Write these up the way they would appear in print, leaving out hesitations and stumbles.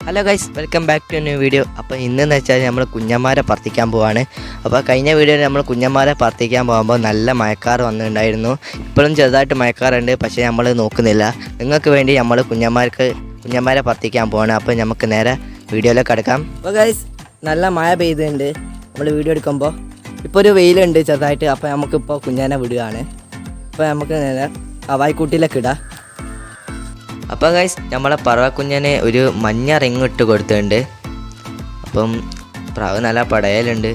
Hello guys, welcome back to new video. അപ്പോൾ ഇന്നെന്ന് വെച്ചാൽ നമ്മൾ കുഞ്ഞന്മാരെ പറത്തിക്കാൻ പോവാണ്. അപ്പോൾ കഴിഞ്ഞ വീഡിയോയിൽ നമ്മൾ കുഞ്ഞന്മാരെ പറത്തിക്കാൻ പോകുമ്പോൾ നല്ല മഴക്കാർ വന്നിട്ടുണ്ടായിരുന്നു. ഇപ്പോഴും ചെറുതായിട്ട് മഴക്കാറുണ്ട്, പക്ഷേ നമ്മൾ നോക്കുന്നില്ല. നിങ്ങൾക്ക് വേണ്ടി നമ്മൾ കുഞ്ഞന്മാരെ പറത്തിക്കാൻ പോവാണ്. അപ്പോൾ നമുക്ക് നേരെ വീഡിയോയിലേക്ക് കിടക്കാം. അപ്പോൾ ഗൈസ്, നല്ല മഴ പെയ്തുണ്ട് നമ്മൾ വീഡിയോ എടുക്കുമ്പോൾ. ഇപ്പോൾ ഒരു വെയിലുണ്ട് ചെറുതായിട്ട്. അപ്പോൾ നമുക്കിപ്പോൾ കുഞ്ഞാനെ വിടുകയാണ്. അപ്പോൾ നമുക്ക് നേരെ ഹവായിക്കൂട്ടിലേക്ക് ഇടാം. അപ്പോൾ ഗൈസ്, നമ്മളെ പറവക്കുഞ്ഞനെ ഒരു മഞ്ഞ റിങ് ഇട്ട് കൊടുത്തിട്ടുണ്ട്. അപ്പം പ്രാവ് നല്ല പടയലുണ്ട്.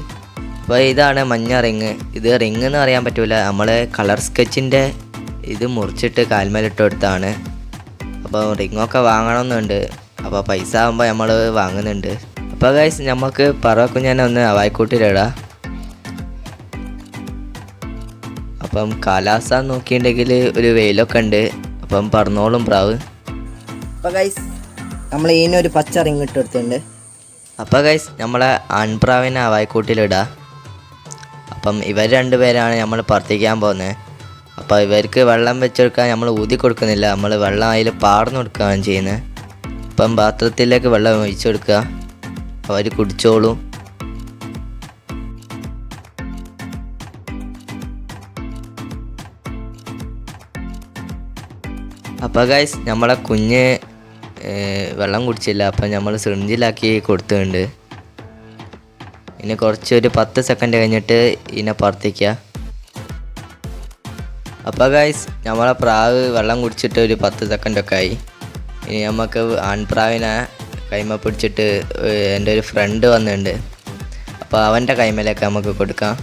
അപ്പോൾ ഇതാണ് മഞ്ഞ റിങ്. ഇത് റിങ് എന്ന് പറയാൻ പറ്റില്ല, നമ്മൾ കളർ സ്കെച്ചിൻ്റെ ഇത് മുറിച്ചിട്ട് കാൽമേലിട്ട് കൊടുത്താണ്. അപ്പോൾ റിങ്ങൊക്കെ വാങ്ങണമെന്നുണ്ട്. അപ്പോൾ പൈസ ആകുമ്പോൾ നമ്മൾ വാങ്ങുന്നുണ്ട്. അപ്പോൾ ഗൈസ്, നമുക്ക് പറവക്കുഞ്ഞനെ ഒന്ന് ഹവായിക്കൂട്ടിലിടാം. അപ്പം കാലാവസ്ഥ നോക്കിയിട്ടുണ്ടെങ്കിൽ ഒരു വെയിലൊക്കെ ഉണ്ട്. അപ്പം പറന്നോളും പ്രാവ്. അപ്പോൾ ഗൈസ്, നമ്മൾ ഇതിനൊരു പച്ച റിങ് ഇട്ട് കൊടുത്തിട്ടുണ്ട്. അപ്പോൾ ഗൈസ്, നമ്മളെ ആൺപ്രാവിനെ ഹവായിക്കൂട്ടിലിടാം. അപ്പം ഇവർ രണ്ടുപേരാണ് നമ്മൾ പറത്തിക്കാൻ പോകുന്നത്. അപ്പോൾ ഇവർക്ക് വെള്ളം വെച്ചെടുക്കാൻ നമ്മൾ ഊതി കൊടുക്കുന്നില്ല, നമ്മൾ വെള്ളം അതിൽ പാർന്നു കൊടുക്കുകയാണ് ചെയ്യുന്നത്. അപ്പം പാത്രത്തിലേക്ക് വെള്ളം ഒഴിച്ചു കൊടുക്കുക, അവർ കുടിച്ചോളും. അപ്പോൾ ഗൈസ്, നമ്മളെ കുഞ്ഞ് വെള്ളം കുടിച്ചില്ല. അപ്പം നമ്മൾ സിറിഞ്ചിലാക്കി കൊടുത്തിട്ടുണ്ട്. ഇനി കുറച്ചൊരു 10 സെക്കൻഡ് കഴിഞ്ഞിട്ട് ഇതിനെ പറത്തിക്കുക. അപ്പോൾ ഗൈസ്, നമ്മളെ പ്രാവ് വെള്ളം കുടിച്ചിട്ട് ഒരു 10 സെക്കൻഡൊക്കെ ആയി. ഇനി നമുക്ക് ആൺപ്രാവിനെ കൈമ പിടിച്ചിട്ട് എൻ്റെ ഒരു ഫ്രണ്ട് വന്നിട്ടുണ്ട്. അപ്പോൾ അവൻ്റെ കൈമേലേക്ക് നമുക്ക് കൊടുക്കാം.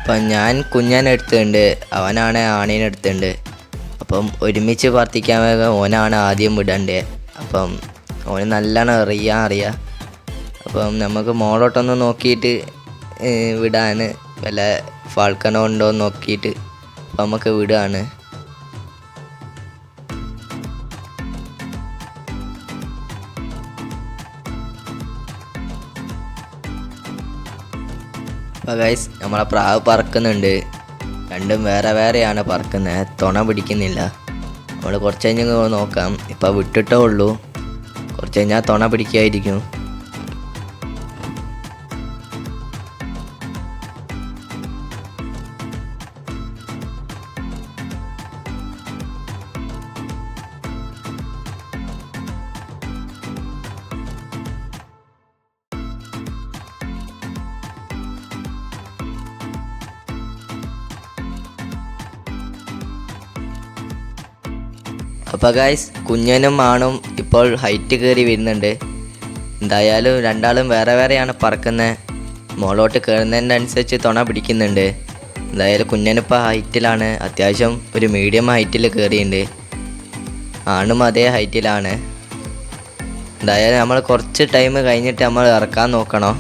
അപ്പം ഞാൻ കുഞ്ഞാനെ എടുത്തിട്ടുണ്ട്, അവനാണ് ആണീനെ എടുത്തിട്ടുണ്ട്. അപ്പം ഒരുമിച്ച് പറത്തിക്കാൻ വേഗം ഓനാണ് ആദ്യം വിടണ്ടേ. അപ്പം ഓന് നല്ലോണം അറിയാം. അപ്പം നമുക്ക് മോളോട്ടൊന്ന് നോക്കിയിട്ട് വിടാൻ വല്ല ഫാൾക്കനോ ഉണ്ടോ എന്ന് നോക്കിയിട്ട് അപ്പം നമുക്ക് വിടുകയാണ്. അപ്പോൾ ഗൈസ്, നമ്മളെ പ്രാവ് പറക്കുന്നുണ്ട്. രണ്ടും വേറെ വേറെയാണ് പറക്കുന്നത്, തുണ പിടിക്കുന്നില്ല. നമ്മൾ കുറച്ച് കഴിഞ്ഞ് നോക്കാം. ഇപ്പോൾ വിട്ടിട്ടേ ഉള്ളൂ, കുറച്ച് കഴിഞ്ഞാൽ തുണ പിടിക്കായിരിക്കും. അപ്പോൾ ഗൈസ്, കുഞ്ഞനും ആണും ഇപ്പോൾ ഹൈറ്റ് കയറി വരുന്നുണ്ട്. എന്തായാലും രണ്ടാളും വേറെ വേറെയാണ് പറക്കുന്നത്. മോളോട്ട് കയറുന്നതിനനുസരിച്ച് തുണ പിടിക്കുന്നുണ്ട്. എന്തായാലും കുഞ്ഞനിപ്പോൾ ഹൈറ്റിലാണ്, അത്യാവശ്യം ഒരു മീഡിയം ഹൈറ്റിൽ കയറിയിട്ടുണ്ട്. ആണും അതേ ഹൈറ്റിലാണ്. എന്തായാലും നമ്മൾ കുറച്ച് ടൈം കഴിഞ്ഞിട്ട് നമ്മൾ ഇറക്കാൻ നോക്കണം.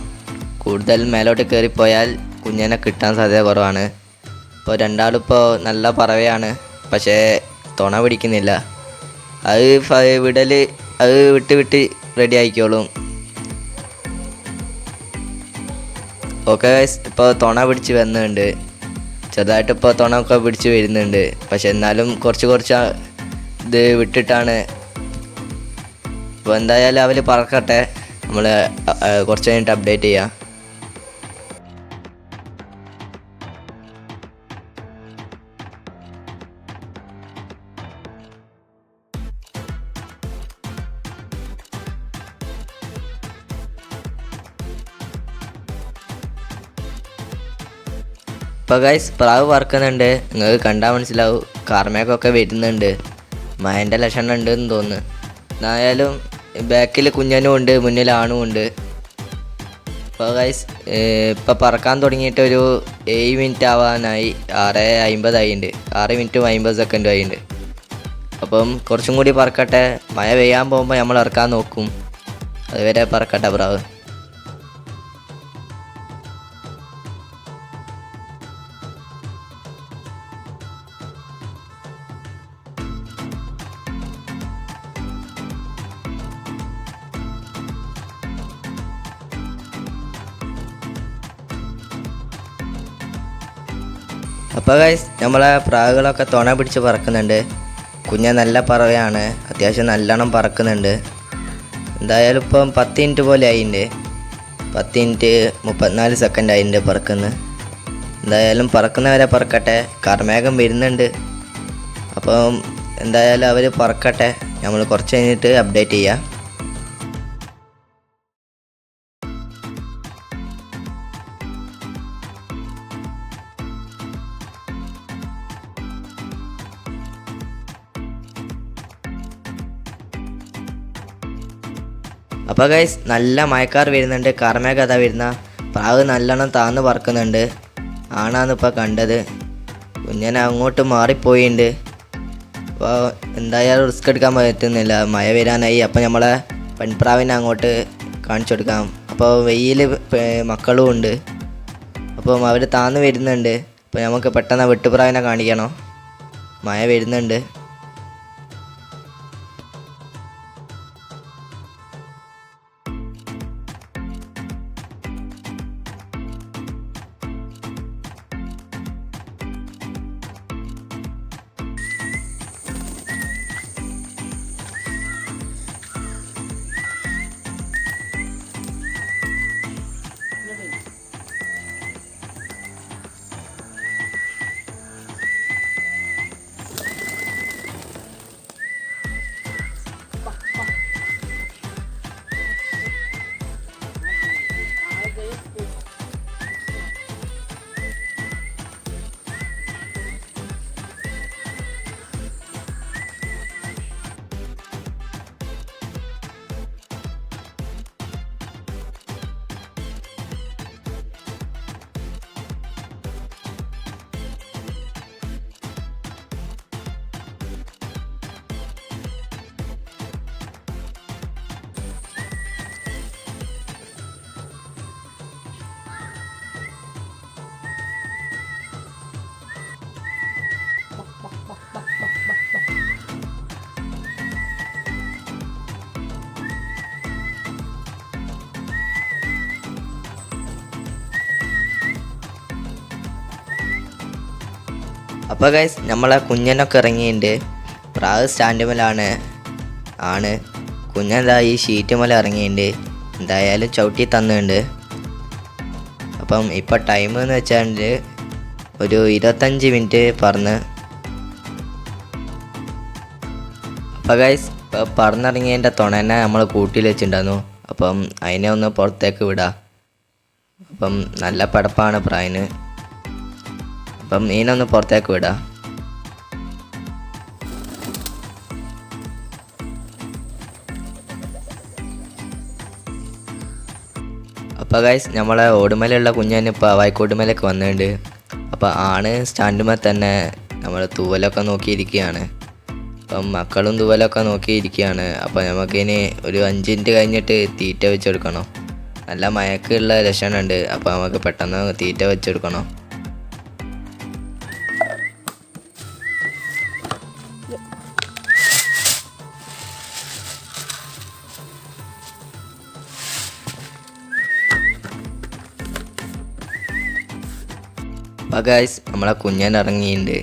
കൂടുതൽ മേലോട്ട് കയറിപ്പോയാൽ കുഞ്ഞനെ കിട്ടാൻ സാധ്യത കുറവാണ്. ഇപ്പോൾ രണ്ടാളിപ്പോൾ നല്ല പറവയാണ്, പക്ഷേ തുണ പിടിക്കുന്നില്ല. അത് വിട്ട് റെഡി ആയിക്കോളും. ഓക്കെ ഗൈസ്, ഇപ്പോൾ തുണ പിടിച്ച് വരുന്നുണ്ട്. ചെറുതായിട്ട് ഇപ്പോൾ തുണ ഒക്കെ പിടിച്ച് വരുന്നുണ്ട്. പക്ഷെ എന്നാലും കുറച്ച് ഇത് വിട്ടിട്ടാണ്. അപ്പോൾ എന്തായാലും അവർ പറക്കട്ടെ, നമ്മൾ കുറച്ച് കഴിഞ്ഞിട്ട് അപ്ഡേറ്റ് ചെയ്യാം. ഇപ്പോൾ ഗൈസ്, പ്രാവ് പറക്കുന്നുണ്ട്. നിങ്ങൾക്ക് കണ്ടാൽ മനസ്സിലാവും, കാർമേക്കൊക്കെ വരുന്നുണ്ട്. മഴൻ്റെ ലക്ഷണം ഉണ്ടെന്ന് തോന്നുന്നു. എന്തായാലും ബാക്കിൽ കുഞ്ഞനും ഉണ്ട്, മുന്നിൽ ആണും ഉണ്ട്. ഇപ്പോൾ ഗൈസ്, ഇപ്പോൾ പറക്കാൻ തുടങ്ങിയിട്ട് ഒരു 7 മിനിറ്റ് ആവാനായി. 6:50 ആയിട്ടുണ്ട്. 6 മിനിറ്റും 50 സെക്കൻഡും ആയിട്ടുണ്ട്. അപ്പം കുറച്ചും കൂടി പറക്കട്ടെ. മഴ പെയ്യാൻ പോകുമ്പോൾ നമ്മൾ ഇറക്കാൻ നോക്കും. അതുവരെ പറക്കട്ടെ പ്രാവ്. അപ്പോൾ ഗൈസ് നമ്മളെ പ്രാവുകളൊക്കെ തുണ പിടിച്ച് പറക്കുന്നുണ്ട്. കുഞ്ഞ നല്ല പറവയാണ്, അത്യാവശ്യം നല്ലോണം പറക്കുന്നുണ്ട്. എന്തായാലും ഇപ്പം 10 മിനിറ്റ് പോലെ ആയിട്ടുണ്ട്. 10 മിനിറ്റ് 34 സെക്കൻഡ് ആയിട്ടുണ്ട് പറക്കുന്നത്. എന്തായാലും പറക്കുന്നവരെ പറക്കട്ടെ. കർമേഘം വരുന്നുണ്ട്. അപ്പം എന്തായാലും അവർ പറക്കട്ടെ. നമ്മൾ കുറച്ച് കഴിഞ്ഞിട്ട് അപ്ഡേറ്റ് ചെയ്യാം. അപ്പോൾ ഗൈസ് നല്ല മഴക്കാർ വരുന്നുണ്ട്. കർമേഘ അതാ വരുന്ന. പ്രാവ് നല്ലോണം താന്ന് പറക്കുന്നുണ്ട്. ആണാന്ന് ഇപ്പോൾ കണ്ടത്. കുഞ്ഞനെ അങ്ങോട്ട് മാറിപ്പോയിട്ടുണ്ട്. അപ്പോൾ എന്തായാലും റിസ്ക് എടുക്കാൻ പറ്റുന്നില്ല, മഴ വരാനായി. അപ്പോൾ നമ്മളെ പെൺപ്രാവിനെ അങ്ങോട്ട് കാണിച്ചു കൊടുക്കാം. അപ്പോൾ വെയിൽ മക്കളും ഉണ്ട്. അപ്പം അവർ താന്ന് വരുന്നുണ്ട്. അപ്പോൾ നമുക്ക് പെട്ടെന്ന് വെട്ടുപ്രാവിനെ കാണിക്കണം, മഴ വരുന്നുണ്ട്. അപ്പോൾ ഗൈസ് നമ്മളെ കുഞ്ഞനൊക്കെ ഇറങ്ങിയിട്ടുണ്ട്. പ്രാവ് സ്റ്റാൻഡ് മേലാണ് ആണ്. കുഞ്ഞെന്താ ഈ ഷീറ്റ് മേലെ ഇറങ്ങിയിട്ടുണ്ട്. എന്തായാലും ചവിട്ടി തന്നുണ്ട്. അപ്പം ഇപ്പോൾ ടൈം എന്ന് വെച്ചാൽ ഒരു 25 മിനിറ്റ് പറഞ്ഞ്. അപ്പോൾ ഗൈസ് ഇപ്പോൾ പറന്നിറങ്ങിയതിൻ്റെ തുണനെ നമ്മൾ കൂട്ടിൽ വെച്ചിട്ടുണ്ടായിരുന്നു. അപ്പം അതിനെ ഒന്ന് പുറത്തേക്ക് വിടാം. അപ്പം നല്ല പടപ്പാണ് പ്രാവിന്. അപ്പം മീനൊന്ന് പുറത്തേക്ക് വിടാം. അപ്പോൾ ഗൈസ് നമ്മളെ ഓടുമലയുള്ള കുഞ്ഞന് ഇപ്പോൾ വായിക്കോട്ടുമലൊക്കെ വന്നിട്ടുണ്ട്. അപ്പോൾ ആണ് സ്റ്റാൻഡുമേൽ തന്നെ നമ്മൾ തൂവലൊക്കെ നോക്കിയിരിക്കുകയാണ്. അപ്പം മക്കളും തൂവലൊക്കെ നോക്കിയിരിക്കുകയാണ്. അപ്പോൾ നമുക്കിനി ഒരു 5 മിനിറ്റ് കഴിഞ്ഞിട്ട് തീറ്റ വെച്ചെടുക്കണം. നല്ല മയക്കുള്ള ലക്ഷണമുണ്ട്. അപ്പോൾ നമുക്ക് പെട്ടെന്ന് തീറ്റ വെച്ചെടുക്കണം. അപ്പോൾ ഗൈസ് നമ്മളെ കുഞ്ഞൻ ഇറങ്ങിയിട്ടുണ്ട്.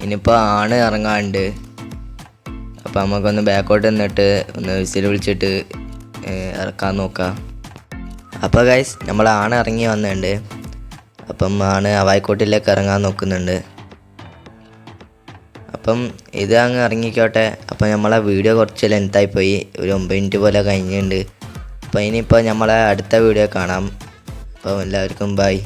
ഇനിയിപ്പോൾ ആണ് ഇറങ്ങാനുണ്ട്. അപ്പോൾ നമുക്കൊന്ന് ബാക്കോട്ട് നിന്നിട്ട് ഒന്ന് വിസിൽ വിളിച്ചിട്ട് ഇറക്കാൻ നോക്കാം. അപ്പോൾ ഗൈസ് നമ്മളെ ആണ് ഇറങ്ങി വന്നിട്ടുണ്ട്. അപ്പം ആണ് ഹവായിക്കോട്ടിലേക്ക് ഇറങ്ങാൻ നോക്കുന്നുണ്ട്. അപ്പം ഇത് അങ്ങ് ഇറങ്ങിക്കോട്ടെ. അപ്പോൾ നമ്മളെ വീഡിയോ കുറച്ച് ലെങ്തായി പോയി, ഒരു 9 മിനിറ്റ് പോലെ കഴിഞ്ഞിട്ടുണ്ട്. അപ്പോൾ ഇനിയിപ്പോൾ നമ്മളെ അടുത്ത വീഡിയോ കാണാം. അപ്പോൾ എല്ലാവർക്കും ബൈ.